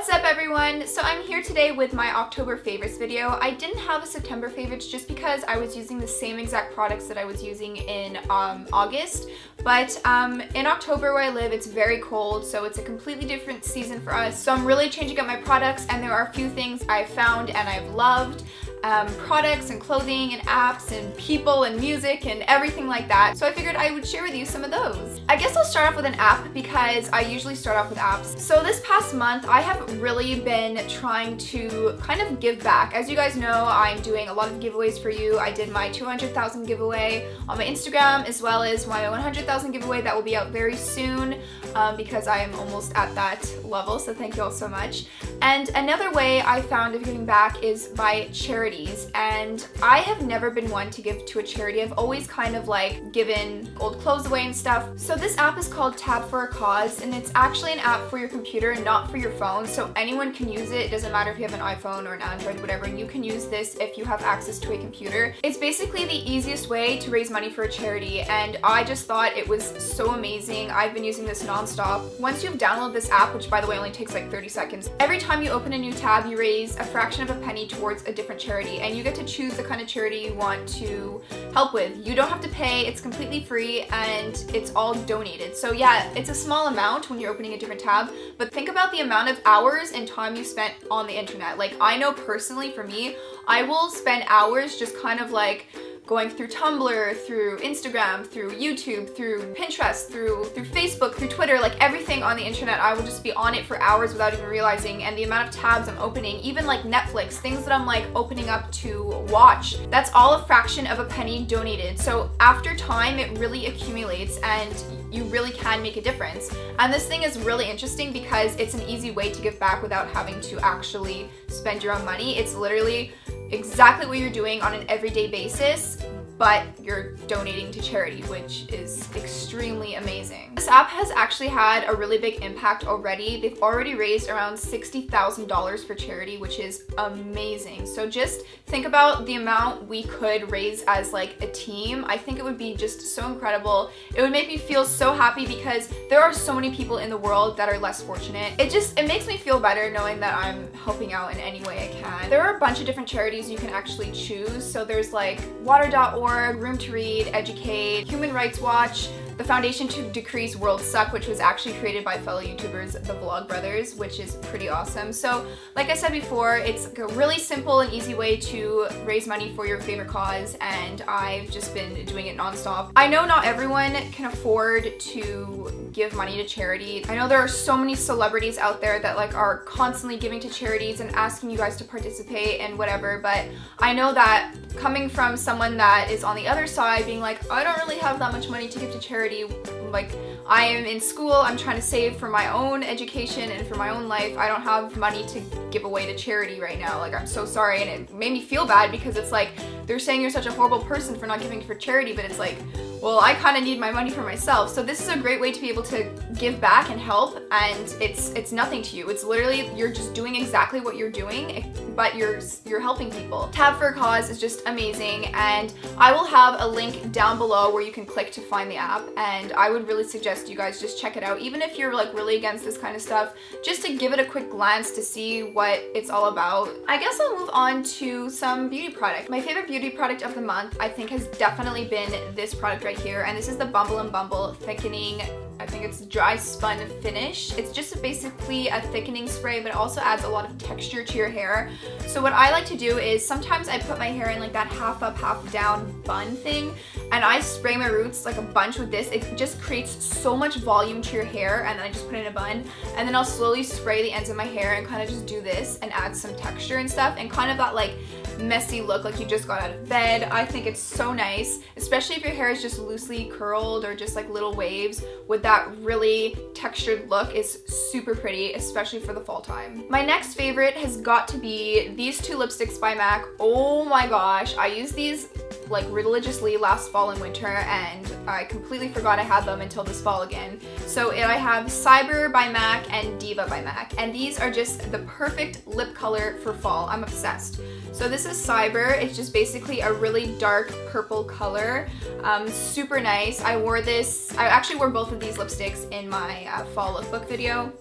What's up everyone? So I'm here today with my October favorites video. I didn't have a September favorites just because I was using the same exact products that I was using in August. But in October where I live, it's very cold, so it's a completely different season for us. So I'm really changing up my products, and there are a few things I've found and I've loved. Products and clothing and apps and people and music and everything like that. So I figured I would share with you some of those. I guess I'll start off with an app because I usually start off with apps. So this past month, I have really been trying to kind of give back. As you guys know, I'm doing a lot of giveaways for you. I did my 200,000 giveaway on my Instagram, as well as my 100,000 giveaway that will be out very soon because I am almost at that level. So thank you all so much. And another way I found of giving back is by charity. And I have never been one to give to a charity. I've always kind of like given old clothes away and stuff. So this app is called Tab for a Cause, and it's actually an app for your computer, not for your phone. So anyone can use it. It doesn't matter if you have an iPhone or an Android, whatever. You can use this if you have access to a computer. It's basically the easiest way to raise money for a charity, and I just thought it was so amazing. I've been using this nonstop. Once you've downloaded this app, which by the way only takes like 30 seconds, every time you open a new tab, you raise a fraction of a penny towards a different charity. And you get to choose the kind of charity you want to help with. You don't have to pay, it's completely free, and it's all donated. So yeah, it's a small amount when you're opening a different tab, but think about the amount of hours and time you spent on the internet. Like, I know personally for me, I will spend hours just kind of like going through Tumblr, through Instagram, through YouTube, through Pinterest, through Facebook, through Twitter, like everything on the internet. I will just be on it for hours without even realizing, and the amount of tabs I'm opening, even like Netflix, things that I'm like opening up to watch, that's all a fraction of a penny donated. So after time, it really accumulates and you really can make a difference. And this thing is really interesting because it's an easy way to give back without having to actually spend your own money. It's literally exactly what you're doing on an everyday basis, but you're donating to charity, which is extremely amazing. This app has actually had a really big impact already. They've already raised around $60,000 for charity, which is amazing. So just think about the amount we could raise as like a team. I think it would be just so incredible. It would make me feel so happy because there are so many people in the world that are less fortunate. It makes me feel better knowing that I'm helping out in any way I can. There are a bunch of different charities you can actually choose. So there's like water.org, Room to Read, Educate, Human Rights Watch, the Foundation to Decrease World Suck, which was actually created by fellow YouTubers, the Vlog Brothers, which is pretty awesome. So like I said before, it's a really simple and easy way to raise money for your favorite cause, and I've just been doing it nonstop. I know not everyone can afford to give money to charity. I know there are so many celebrities out there that like are constantly giving to charities and asking you guys to participate and whatever, but I know that coming from someone that is on the other side being like, I don't really have that much money to give to charity. Like, I am in school, I'm trying to save for my own education and for my own life. I don't have money to give away to charity right now. Like, I'm so sorry. And it made me feel bad because it's like, they're saying you're such a horrible person for not giving for charity, but it's like, well, I kind of need my money for myself. So this is a great way to be able to give back and help, and it's nothing to you. It's literally, you're just doing exactly what you're doing, but you're helping people. Tab for a Cause is just amazing, and I will have a link down below where you can click to find the app, and I would really suggest you guys just check it out, even if you're like really against this kind of stuff, just to give it a quick glance to see what it's all about. I guess I'll move on to some beauty product. My favorite beauty product of the month, I think, has definitely been this product right here, and this is the Bumble&Bumble Thickening. I think it's dry spun finish. It's just basically a thickening spray, but it also adds a lot of texture to your hair. So what I like to do is sometimes I put my hair in like that half up, half down bun thing, and I spray my roots like a bunch with this. It just creates so much volume to your hair, and then I just put it in a bun, and then I'll slowly spray the ends of my hair and kind of just do this and add some texture and stuff, and kind of that like messy look like you just got out of bed. I think it's so nice, especially if your hair is just loosely curled or just like little waves. With that really textured look is super pretty, especially for the fall time. My next favorite has got to be these two lipsticks by MAC. Oh my gosh, I use these like religiously last fall and winter, and I completely forgot I had them until this fall again. So I have Cyber by MAC and Diva by MAC, and these are just the perfect lip color for fall. I'm obsessed. So this is Cyber. It's just basically a really dark purple color. Super nice. I actually wore both of these lipsticks in my fall lookbook video.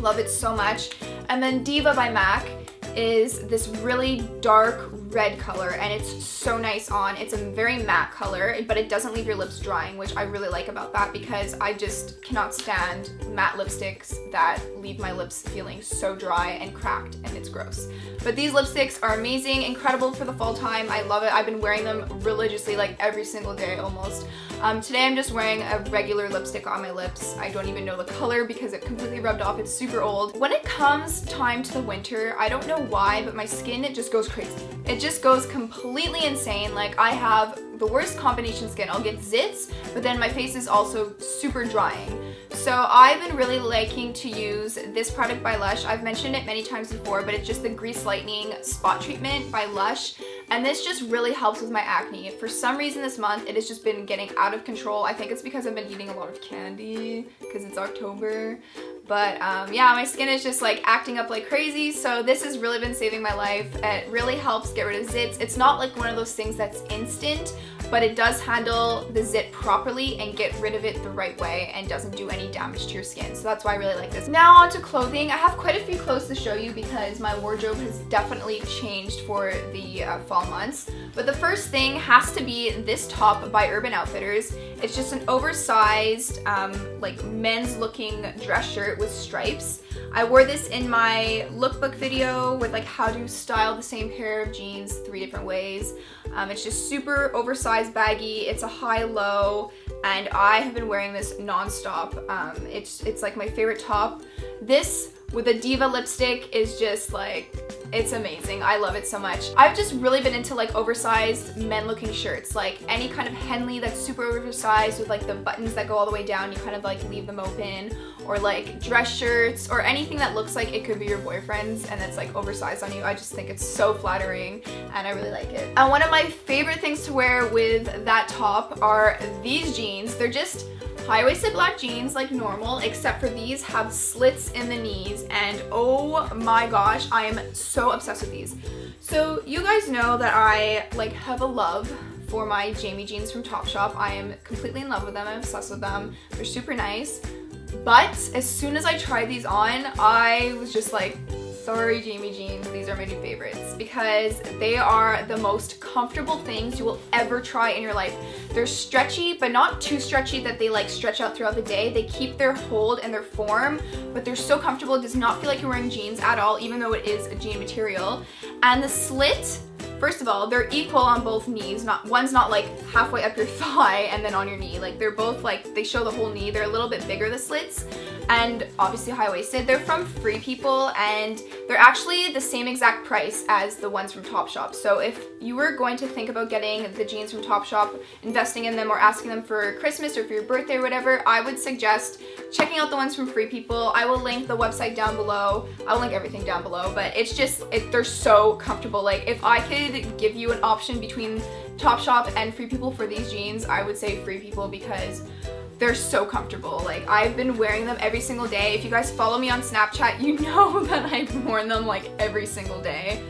Love it so much. And then Diva by MAC is this really dark red color, and it's so nice on. It's a very matte color, but it doesn't leave your lips drying, which I really like about that because I just cannot stand matte lipsticks that leave my lips feeling so dry and cracked, and it's gross. But these lipsticks are amazing, incredible for the fall time. I love it. I've been wearing them religiously, like every single day almost. Today I'm just wearing a regular lipstick on my lips. I don't even know the color because it completely rubbed off. It's super old. When it comes time to the winter, I don't know why, but my skin, it just goes crazy. It just goes completely insane. Like, I have the worst combination skin. I'll get zits, but then my face is also super drying. So I've been really liking to use this product by LUSH. I've mentioned it many times before, but it's just the Grease Lightening Spot Treatment by LUSH. And this just really helps with my acne. For some reason this month, it has just been getting out of control. I think it's because I've been eating a lot of candy because it's October. But yeah, my skin is just like acting up like crazy. So this has really been saving my life. It really helps get rid of zits. It's not like one of those things that's instant, but it does handle the zit properly and get rid of it the right way and doesn't do any damage to your skin. So that's why I really like this. Now on to clothing. I have quite a few clothes to show you because my wardrobe has definitely changed for the fall months. But the first thing has to be this top by Urban Outfitters. It's just an oversized, like men's looking dress shirt with stripes. I wore this in my lookbook video with like how to style the same pair of jeans 3 different ways. It's just super oversized baggy. It's a high-low, and I have been wearing this non-stop. It's like my favorite top. This with a Diva lipstick is just like, it's amazing. I love it so much. I've just really been into like oversized men looking shirts, like any kind of Henley that's super oversized with like the buttons that go all the way down, you kind of like leave them open, or like dress shirts, or anything that looks like it could be your boyfriend's and it's like oversized on you. I just think it's so flattering and I really like it. And one of my favorite things to wear with that top are these jeans. They're just high-waisted black jeans like normal, except for these have slits in the knees, and oh my gosh, I am so obsessed with these. So you guys know that I like have a love for my Jamie jeans from Topshop. I am completely in love with them. I'm obsessed with them. They're super nice. But as soon as I tried these on, I was just like, sorry Jamie jeans, these are my new favorites because they are the most comfortable things you will ever try in your life. They're stretchy, but not too stretchy that they like stretch out throughout the day. They keep their hold and their form, but they're so comfortable. It does not feel like you're wearing jeans at all, even though it is a jean material. And the slit, first of all, they're equal on both knees. One's not like halfway up your thigh and then on your knee. Like they're both like, they show the whole knee. They're a little bit bigger, the slits, and obviously high-waisted. They're from Free People, and they're actually the same exact price as the ones from Topshop. So if you were going to think about getting the jeans from Topshop, investing in them or asking them for Christmas or for your birthday or whatever, I would suggest checking out the ones from Free People. I will link the website down below. I'll link everything down below, but it's just, they're so comfortable. Like if I could give you an option between Topshop and Free People for these jeans, I would say Free People because they're so comfortable. Like I've been wearing them every single day. If you guys follow me on Snapchat, you know that I've worn them like every single day.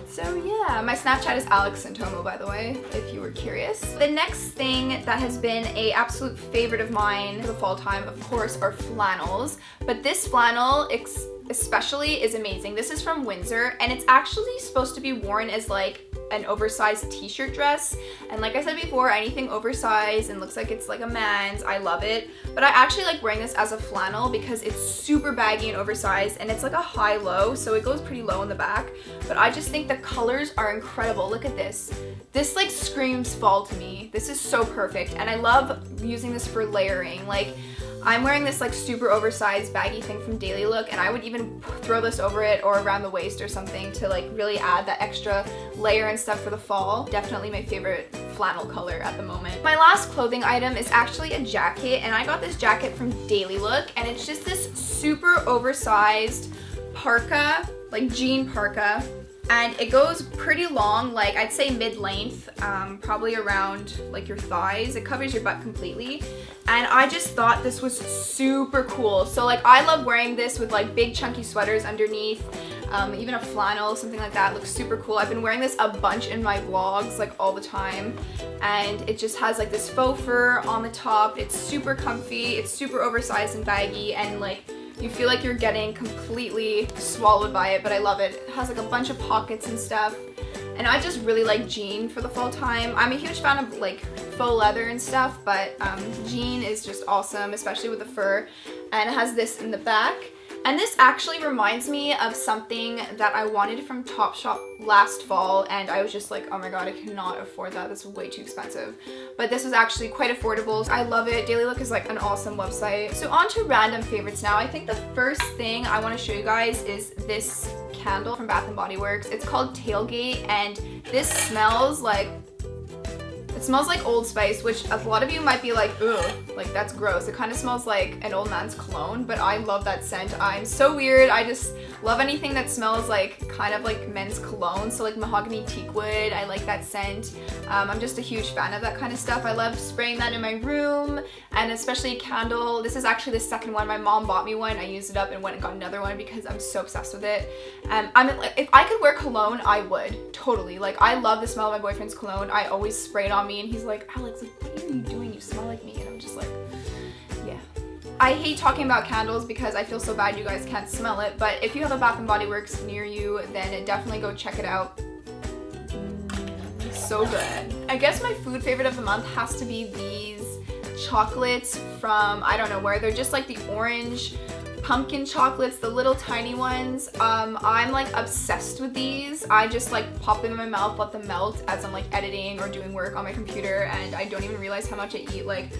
So yeah, my Snapchat is Alex Centomo, by the way, if you were curious. The next thing that has been an absolute favorite of mine for the fall time, of course, are flannels. But this flannel especially is amazing. This is from Windsor, and it's actually supposed to be worn as like an oversized t-shirt dress, and like I said before, anything oversized and looks like it's like a man's, I love it. But I actually like wearing this as a flannel because it's super baggy and oversized, and it's like a high-low, so it goes pretty low in the back. But I just think the colors are incredible. Look at this. This like screams fall to me. This is so perfect, and I love using this for layering. Like I'm wearing this like super oversized baggy thing from Dailylook, and I would even throw this over it or around the waist or something to like really add that extra layer and stuff for the fall. Definitely my favorite flannel color at the moment. My last clothing item is actually a jacket, and I got this jacket from Dailylook, and it's just this super oversized parka, like jean parka. And it goes pretty long, like I'd say mid-length, probably around like your thighs. It covers your butt completely. And I just thought this was super cool. So like I love wearing this with like big chunky sweaters underneath, even a flannel, something like that. It looks super cool. I've been wearing this a bunch in my vlogs like all the time. And it just has like this faux fur on the top. It's super comfy. It's super oversized and baggy, and like you feel like you're getting completely swallowed by it, but I love it. It has like a bunch of pockets and stuff. And I just really like jean for the fall time. I'm a huge fan of like faux leather and stuff, but jean is just awesome, especially with the fur. And it has this in the back. And this actually reminds me of something that I wanted from Topshop last fall, and I was just like, oh my god, I cannot afford that. That's way too expensive. But this was actually quite affordable. I love it. Dailylook is like an awesome website. So on to random favorites now. I think the first thing I want to show you guys is this candle from Bath&BodyWorks. It's called Tailgate, and this smells like, it smells like Old Spice, which a lot of you might be like, ugh, like that's gross. It kind of smells like an old man's cologne, but I love that scent. I'm so weird. I just love anything that smells like kind of like men's cologne. So like mahogany teakwood, I like that scent. I'm just a huge fan of that kind of stuff. I love spraying that in my room, and especially a candle. This is actually the second one. My mom bought me one. I used it up and went and got another one because I'm so obsessed with it. If I could wear cologne, I would, totally. Like, I love the smell of my boyfriend's cologne. I always spray it on me, and he's like, Alex, like, what are you doing? You smell like me. And I'm just like, yeah. I hate talking about candles because I feel so bad you guys can't smell it, but if you have a Bath & Body Works near you, then definitely go check it out. So good. I guess my food favorite of the month has to be these chocolates from, I don't know where, they're just like the orange pumpkin chocolates, the little tiny ones. I'm like obsessed with these. I just like pop them in my mouth, let them melt as I'm like editing or doing work on my computer, and I don't even realize how much I eat. Like,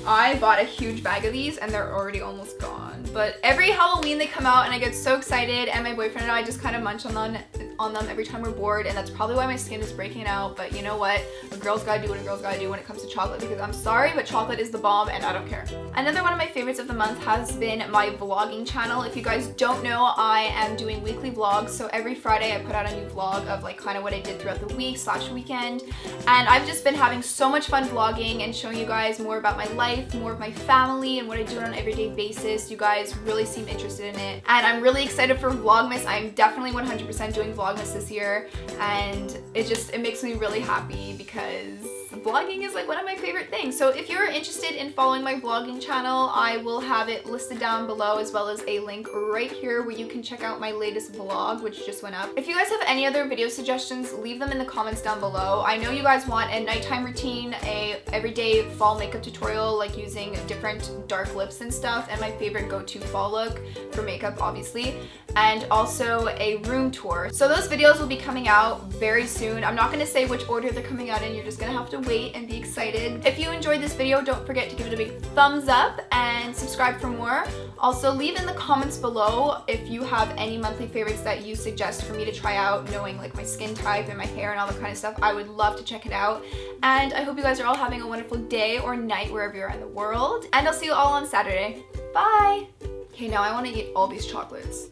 I bought a huge bag of these and they're already almost gone. But every Halloween they come out and I get so excited, and my boyfriend and I just kind of munch on them every time we're bored, and that's probably why my skin is breaking out. But you know what? A girl's gotta do what a girl's gotta do when it comes to chocolate, because I'm sorry, but chocolate is the bomb and I don't care. Another one of my favorites of the month has been my vlogging channel. If you guys don't know, I am doing weekly vlogs. So every Friday I put out a new vlog of like kind of what I did throughout the week / weekend. And I've just been having so much fun vlogging and showing you guys more about my life, more of my family, and what I do on an everyday basis. You guys really seem interested in it. And I'm really excited for Vlogmas. I'm definitely 100% doing Vlogmas this year, and it makes me really happy because vlogging is like one of my favorite things. So if you're interested in following my vlogging channel, I will have it listed down below, as well as a link right here where you can check out my latest vlog, which just went up. If you guys have any other video suggestions, leave them in the comments down below. I know you guys want a nighttime routine, a everyday fall makeup tutorial, like using different dark lips and stuff, and my favorite go-to fall look for makeup, obviously, and also a room tour. So those videos will be coming out very soon. I'm not going to say which order they're coming out in. You're just going to have to wait and be excited. If you enjoyed this video, don't forget to give it a big thumbs up and subscribe for more. Also, leave in the comments below if you have any monthly favorites that you suggest for me to try out, knowing like my skin type and my hair and all that kind of stuff. I would love to check it out. And I hope you guys are all having a wonderful day or night wherever you're in the world. And I'll see you all on Saturday. Bye! Okay, now I want to eat all these chocolates.